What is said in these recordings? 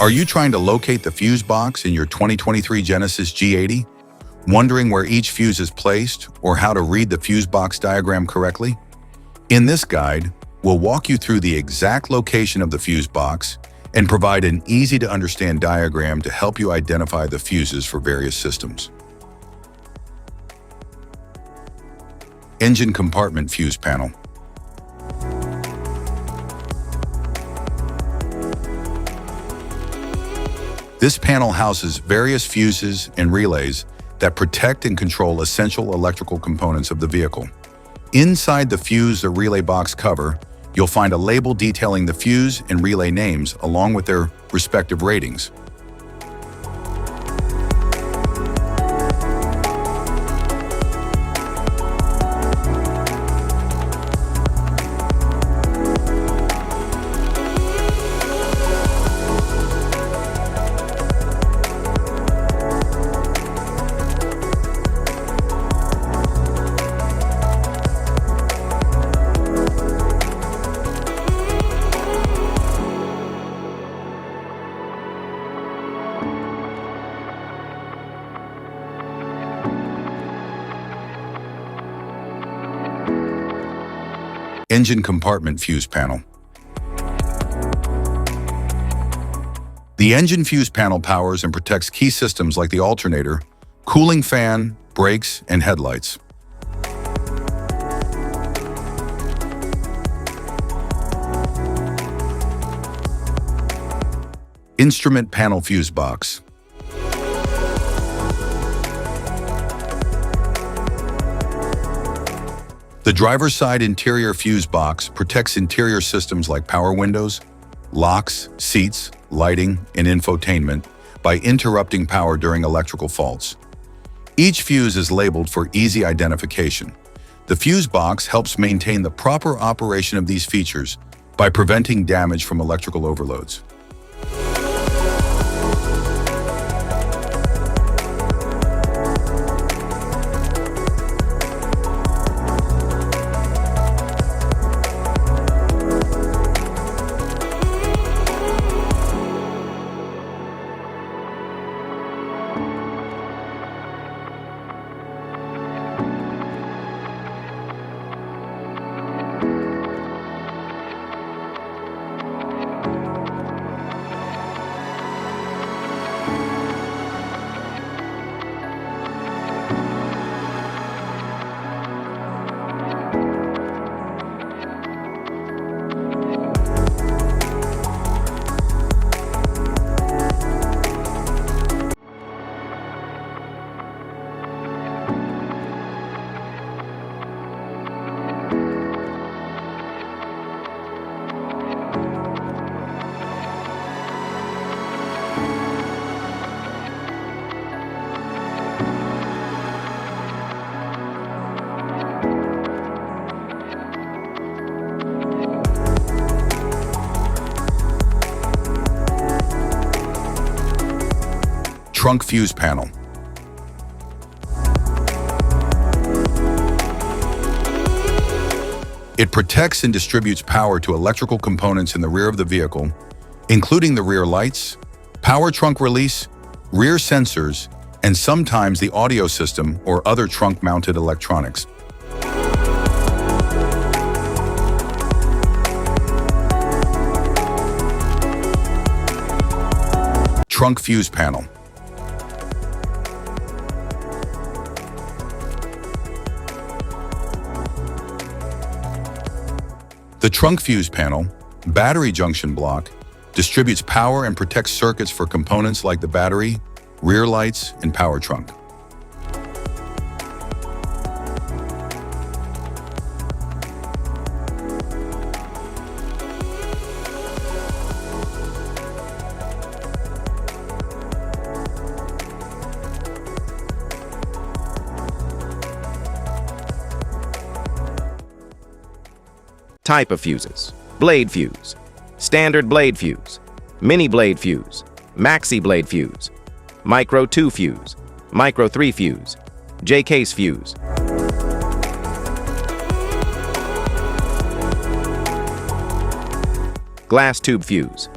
Are you trying to locate the fuse box in your 2023 Genesis G80? Wondering where each fuse is placed or how to read the fuse box diagram correctly? In this guide, we'll walk you through the exact location of the fuse box and provide an easy-to-understand diagram to help you identify the fuses for various systems. Engine compartment fuse panel. This panel houses various fuses and relays that protect and control essential electrical components of the vehicle. Inside the fuse or relay box cover, you'll find a label detailing the fuse and relay names along with their respective ratings. Engine compartment fuse panel. The engine fuse panel powers and protects key systems like the alternator, cooling fan, brakes, and headlights. Instrument panel fuse box. The driver's side interior fuse box protects interior systems like power windows, locks, seats, lighting, and infotainment by interrupting power during electrical faults. Each fuse is labeled for easy identification. The fuse box helps maintain the proper operation of these features by preventing damage from electrical overloads. Trunk fuse panel. It protects and distributes power to electrical components in the rear of the vehicle, including the rear lights, power trunk release, rear sensors, and sometimes the audio system or other trunk-mounted electronics. Trunk fuse panel. The trunk fuse panel, battery junction block, distributes power and protects circuits for components like the battery, rear lights, and power trunk. Type of fuses: blade fuse, standard blade fuse, mini blade fuse, maxi blade fuse, micro 2 fuse, micro 3 fuse, J-case fuse. Glass tube fuse,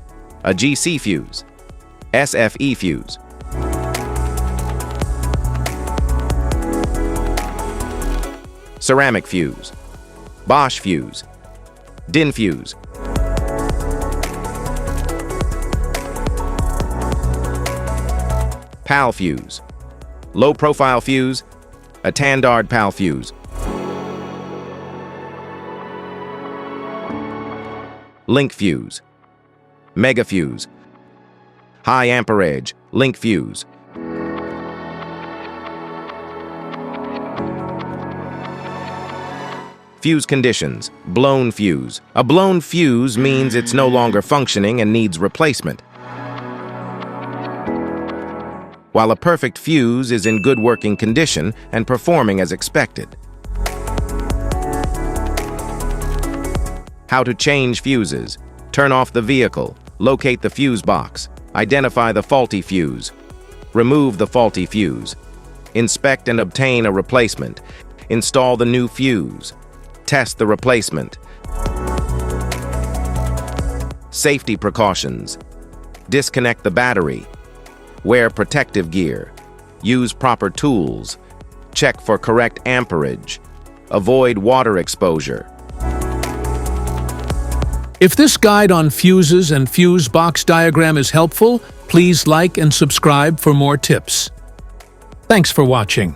a GC fuse, SFE fuse. Ceramic fuse. Bosch fuse. DIN fuse. PAL fuse. Low profile fuse. A Tandard PAL fuse. Link fuse. Mega fuse. High amperage. Link fuse. Fuse conditions. Blown fuse. A blown fuse means it's no longer functioning and needs replacement, while a perfect fuse is in good working condition and performing as expected. How to change fuses. Turn off the vehicle. Locate the fuse box. Identify the faulty fuse. Remove the faulty fuse. Inspect and obtain a replacement. Install the new fuse. Test the replacement. Safety precautions. Disconnect the battery. Wear protective gear. Use proper tools. Check for correct amperage. Avoid water exposure. If this guide on fuses and fuse box diagram is helpful, please like and subscribe for more tips. Thanks for watching.